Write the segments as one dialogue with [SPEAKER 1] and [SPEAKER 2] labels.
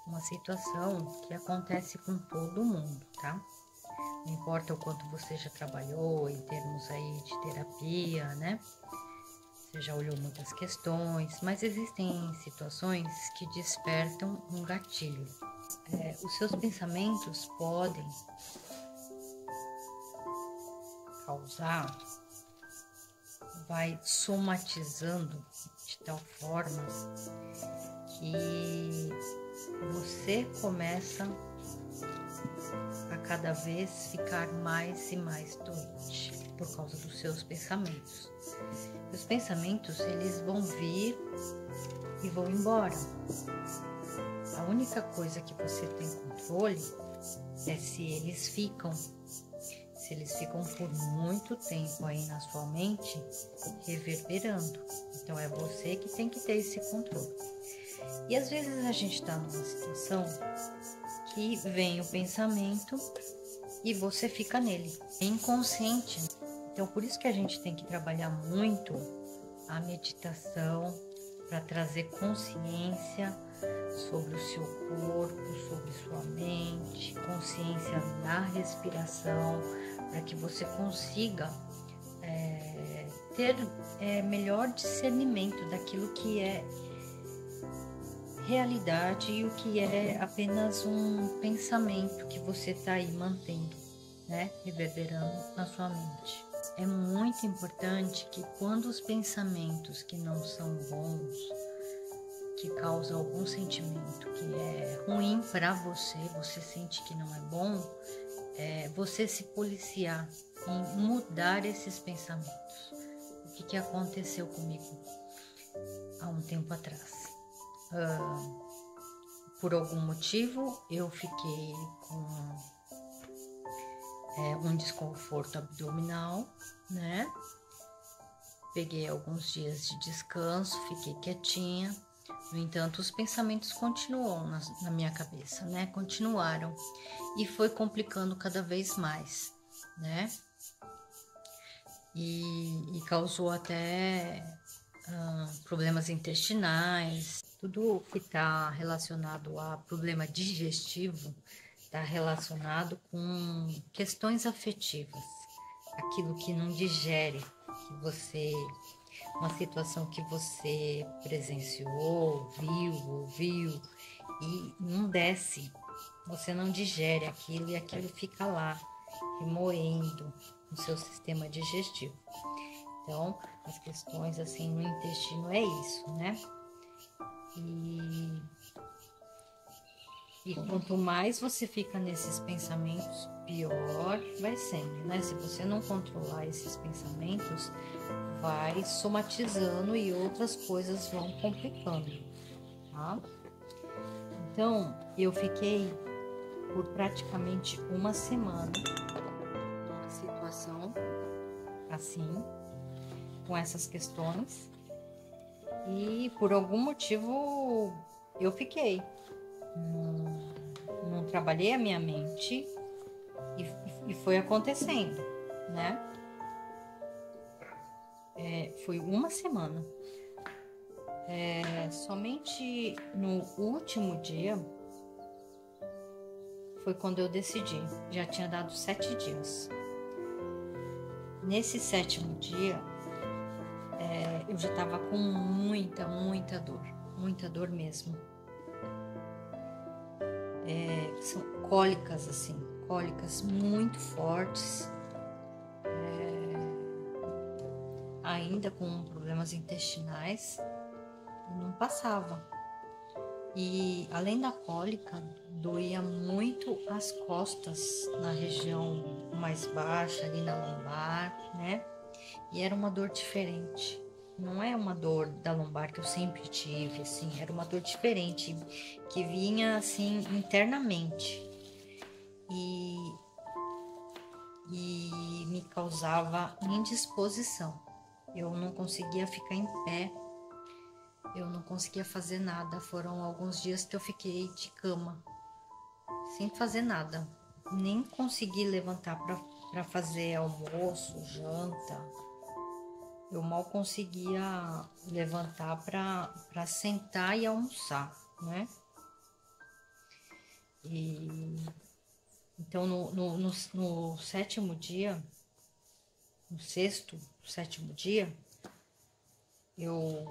[SPEAKER 1] uma situação que acontece com todo mundo, tá? Não importa o quanto você já trabalhou em termos aí de terapia, né? Você já olhou muitas questões, mas existem situações que despertam um gatilho. Os seus pensamentos podem causar, vai somatizando de tal forma que você começa a cada vez ficar mais e mais doente por causa dos seus pensamentos. Os pensamentos, eles vão vir e vão embora. A única coisa que você tem controle é se eles ficam. Se eles ficam por muito tempo aí na sua mente, reverberando. Então é você que tem que ter esse controle. E às vezes a gente está numa situação que vem o pensamento e você fica nele, é inconsciente. Então por isso que a gente tem que trabalhar muito a meditação para trazer consciência sobre o seu corpo, sobre sua mente, consciência na respiração, para que você consiga ter melhor discernimento daquilo que é realidade e o que é apenas um pensamento que você está aí mantendo, né, reverberando na sua mente. É muito importante que quando os pensamentos que não são bons, que causam algum sentimento que é ruim para você, você sente que não é bom, você se policiar em mudar esses pensamentos. O que aconteceu comigo há um tempo atrás? Por algum motivo eu fiquei com um desconforto abdominal, né? Peguei alguns dias de descanso, fiquei quietinha. No entanto, os pensamentos continuam na minha cabeça, né? Continuaram e foi complicando cada vez mais, né? E causou até problemas intestinais. Tudo que está relacionado a problema digestivo está relacionado com questões afetivas, aquilo que não digere, que você, uma situação que você presenciou, viu, ouviu e não desce, você não digere aquilo e aquilo fica lá, remoendo no seu sistema digestivo. Então, as questões assim no intestino é isso, né? E quanto mais você fica nesses pensamentos, pior vai sendo, né? Se você não controlar esses pensamentos, vai somatizando e outras coisas vão complicando, tá? Então, eu fiquei por praticamente uma semana numa situação assim, com essas questões, e por algum motivo eu fiquei. Não trabalhei a minha mente e foi acontecendo, né? Foi uma semana. Somente no último dia foi quando eu decidi. Já tinha dado 7 dias. Nesse 7º dia, eu já estava com muita dor mesmo. São cólicas, assim, cólicas muito fortes, ainda com problemas intestinais, e não passava. E além da cólica, doía muito as costas, na região mais baixa, ali na lombar, né? E era uma dor diferente. Não é uma dor da lombar que eu sempre tive, assim, era uma dor diferente, que vinha, assim, internamente. E me causava indisposição. Eu não conseguia ficar em pé, eu não conseguia fazer nada. Foram alguns dias que eu fiquei de cama, sem fazer nada. Nem consegui levantar para fazer almoço, janta. Eu mal conseguia levantar para sentar e almoçar, né? E então no sétimo dia, no sexto, sétimo dia, eu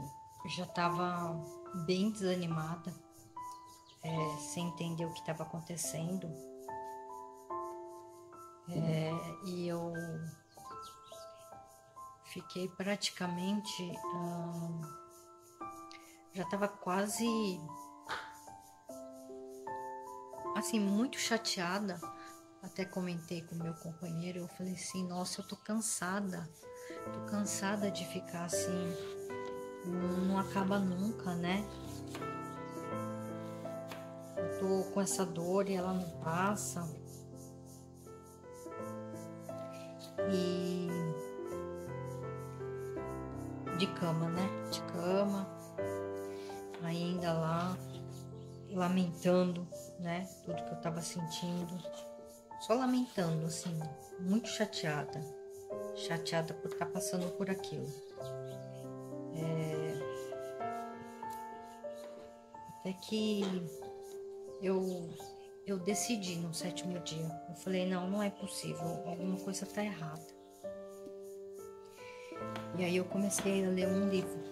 [SPEAKER 1] já estava bem desanimada, sem entender o que estava acontecendo. E eu fiquei praticamente, já estava quase, assim, muito chateada. Até comentei com meu companheiro, eu falei assim, nossa, eu tô cansada de ficar assim, não acaba nunca, né? Eu tô com essa dor e ela não passa. E de cama, né? De cama, ainda lá, lamentando, né? Tudo que eu tava sentindo. Só lamentando, assim, muito chateada por estar passando por aquilo. Até que eu decidi no sétimo dia. Eu falei, não é possível, alguma coisa tá errada. E aí eu comecei a ler um livro.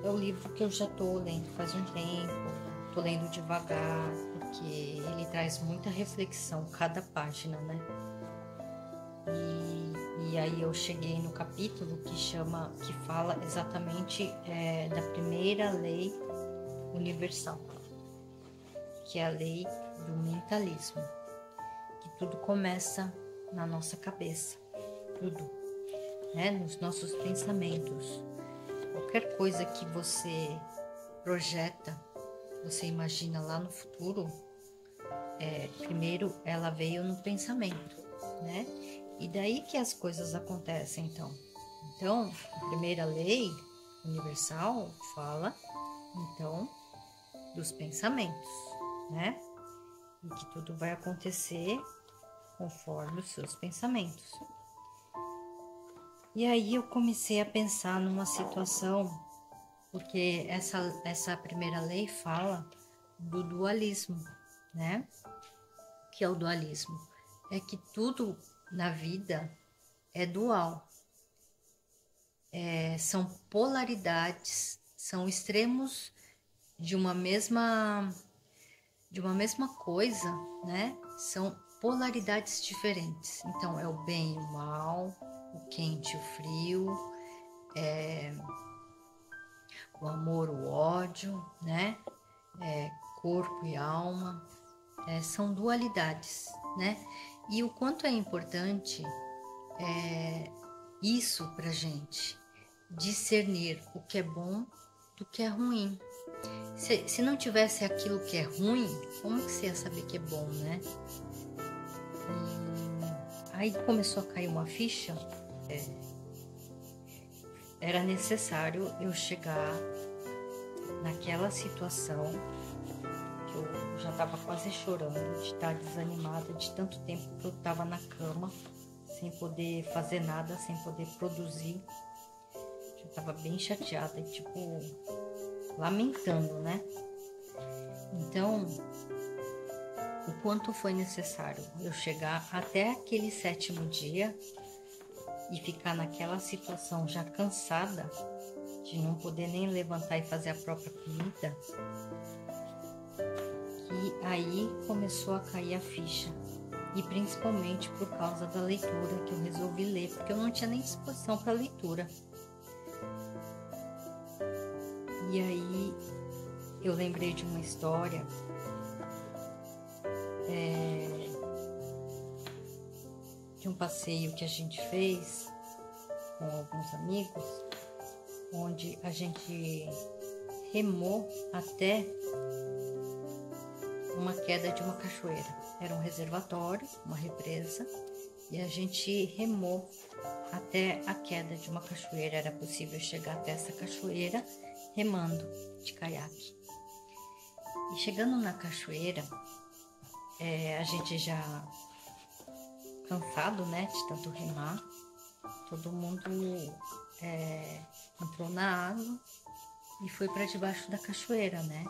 [SPEAKER 1] É o livro que eu já tô lendo faz um tempo, tô lendo devagar, porque ele traz muita reflexão, cada página, né? E aí eu cheguei no capítulo que fala exatamente da primeira lei universal, que é a lei do mentalismo, que tudo começa na nossa cabeça, tudo, né? Nos nossos pensamentos. Qualquer coisa que você projeta, você imagina lá no futuro, primeiro ela veio no pensamento, né? E daí que as coisas acontecem, então. Então, a primeira lei universal fala, então, dos pensamentos, né? E que tudo vai acontecer conforme os seus pensamentos. E aí eu comecei a pensar numa situação, porque essa primeira lei fala do dualismo, né? O que é o dualismo? É que tudo na vida é dual. São polaridades, são extremos de uma mesma coisa, né? São polaridades diferentes. Então, é o bem e o mal, o quente e o frio, o amor, o ódio, né? Corpo e alma, são dualidades, né? E o quanto é importante isso pra gente, discernir o que é bom do que é ruim. Se não tivesse aquilo que é ruim, como que você ia saber que é bom, né? E aí começou a cair uma ficha. Era necessário eu chegar naquela situação que eu já estava quase chorando, de estar desanimada, de tanto tempo que eu estava na cama, sem poder fazer nada, sem poder produzir. Já estava bem chateada, tipo, lamentando, né? Então, o quanto foi necessário eu chegar até aquele sétimo dia e ficar naquela situação já cansada de não poder nem levantar e fazer a própria comida, que aí começou a cair a ficha. E principalmente por causa da leitura que eu resolvi ler, porque eu não tinha nem disposição para leitura. E aí eu lembrei de uma história de um passeio que a gente fez com alguns amigos, onde a gente remou até uma queda de uma cachoeira. Era um reservatório, uma represa, e a gente remou até a queda de uma cachoeira. Era possível chegar até essa cachoeira remando de caiaque. E chegando na cachoeira, a gente já cansado, né, de tanto remar, todo mundo entrou na água e foi para debaixo da cachoeira, né?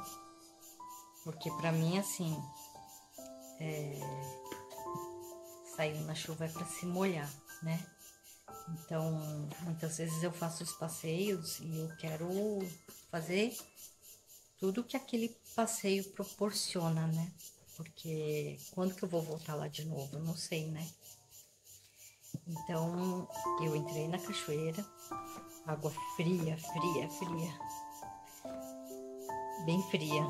[SPEAKER 1] Porque para mim, assim, saiu na chuva é para se molhar, né? Então, muitas vezes eu faço os passeios e eu quero fazer tudo que aquele passeio proporciona, né? Porque quando que eu vou voltar lá de novo? Eu não sei, né? Então, eu entrei na cachoeira, água fria, bem fria.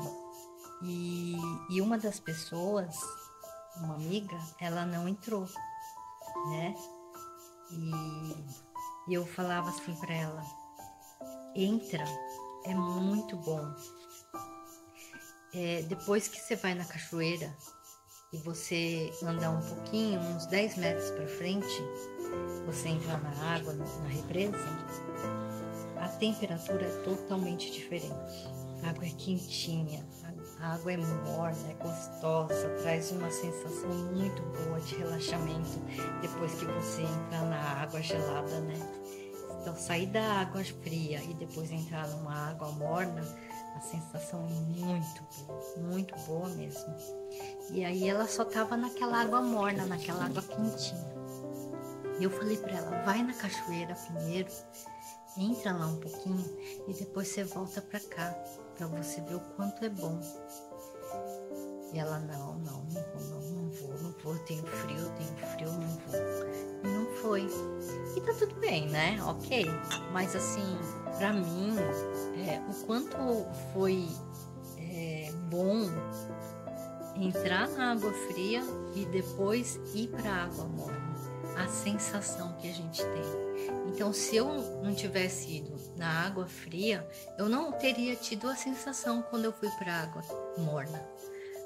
[SPEAKER 1] E uma das pessoas, uma amiga, ela não entrou, né? E eu falava assim para ela: entra, é muito bom. Depois que você vai na cachoeira e você andar um pouquinho, uns 10 metros para frente, você entra na água, na represa, a temperatura é totalmente diferente. A água é quentinha, a água é morna, é gostosa, traz uma sensação muito boa de relaxamento depois que você entra na água gelada, né? Então, sair da água fria e depois entrar numa água morna, a sensação é muito boa mesmo. E aí ela só tava naquela água morna, naquela água quentinha. E eu falei para ela: vai na cachoeira primeiro, entra lá um pouquinho e depois você volta para cá, para você ver o quanto é bom. E ela: não vou, eu tenho frio, não vou. E não foi. E tá tudo bem, né? Ok. Mas assim, pra mim, o quanto foi bom entrar na água fria e depois ir pra água morna. A sensação que a gente tem. Então, se eu não tivesse ido na água fria, eu não teria tido a sensação quando eu fui para a água morna.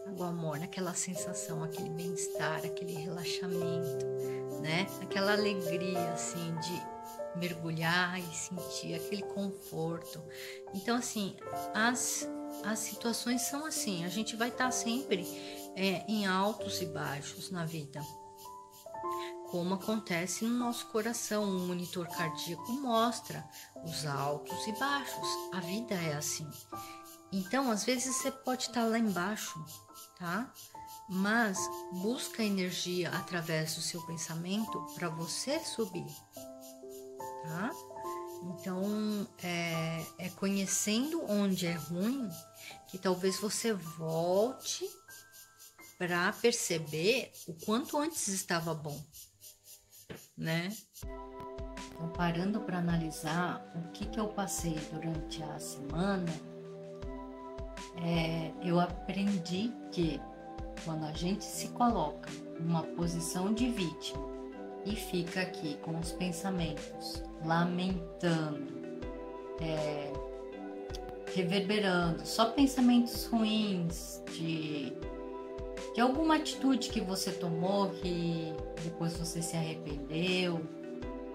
[SPEAKER 1] Água morna, aquela sensação, aquele bem-estar, aquele relaxamento, né? Aquela alegria, assim, de mergulhar e sentir aquele conforto. Então, assim, as situações são assim. A gente vai estar sempre em altos e baixos na vida. Como acontece no nosso coração, o monitor cardíaco mostra os altos e baixos. A vida é assim. Então, às vezes você pode estar lá embaixo, tá? Mas busca energia através do seu pensamento para você subir, tá? Então, é conhecendo onde é ruim que talvez você volte para perceber o quanto antes estava bom, né? Então, parando para analisar o que eu passei durante a semana, eu aprendi que quando a gente se coloca numa posição de vítima e fica aqui com os pensamentos lamentando, reverberando, só pensamentos ruins de alguma atitude que você tomou que depois você se arrependeu,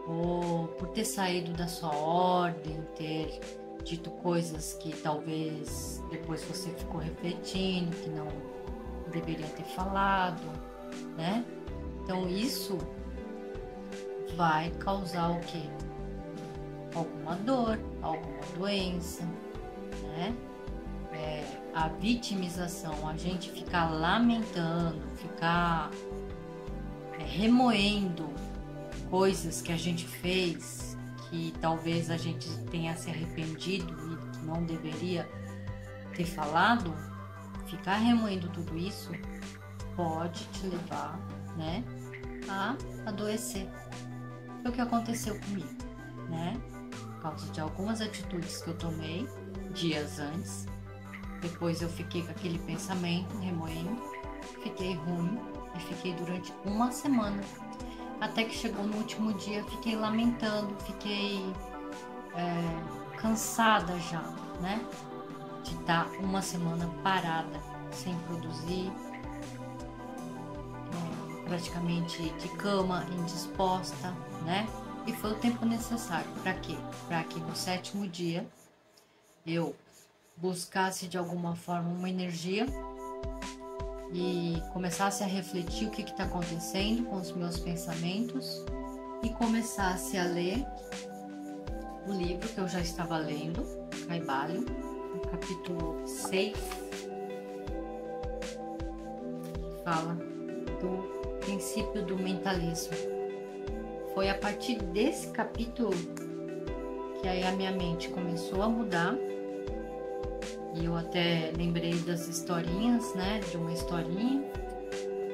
[SPEAKER 1] ou por ter saído da sua ordem, ter dito coisas que talvez depois você ficou refletindo, que não deveria ter falado, né? Então isso vai causar o quê? Alguma dor, alguma doença, né? A vitimização, a gente ficar lamentando, ficar remoendo coisas que a gente fez, que talvez a gente tenha se arrependido e que não deveria ter falado, ficar remoendo tudo isso pode te levar, né, a adoecer. Foi o que aconteceu comigo, né? Por causa de algumas atitudes que eu tomei dias antes. Depois eu fiquei com aquele pensamento remoendo, fiquei ruim e fiquei durante uma semana. Até que chegou no último dia, fiquei lamentando, fiquei cansada já, né? De estar uma semana parada, sem produzir, praticamente de cama, indisposta, né? E foi o tempo necessário. Para quê? Para que no 7º dia eu buscasse de alguma forma uma energia e começasse a refletir o que está acontecendo com os meus pensamentos e começasse a ler o livro que eu já estava lendo, Kybalion, no capítulo 6, que fala do princípio do mentalismo. Foi a partir desse capítulo que aí a minha mente começou a mudar. E eu até lembrei das historinhas, né? De uma historinha.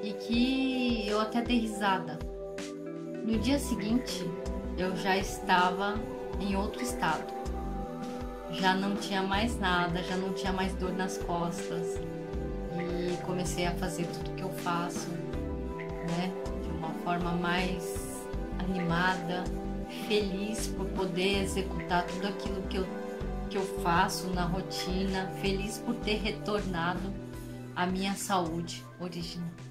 [SPEAKER 1] E que eu até dei risada. No dia seguinte, eu já estava em outro estado. Já não tinha mais nada, já não tinha mais dor nas costas. E comecei a fazer tudo que eu faço, né? De uma forma mais animada, feliz por poder executar tudo aquilo que eu faço na rotina, feliz por ter retornado à minha saúde original.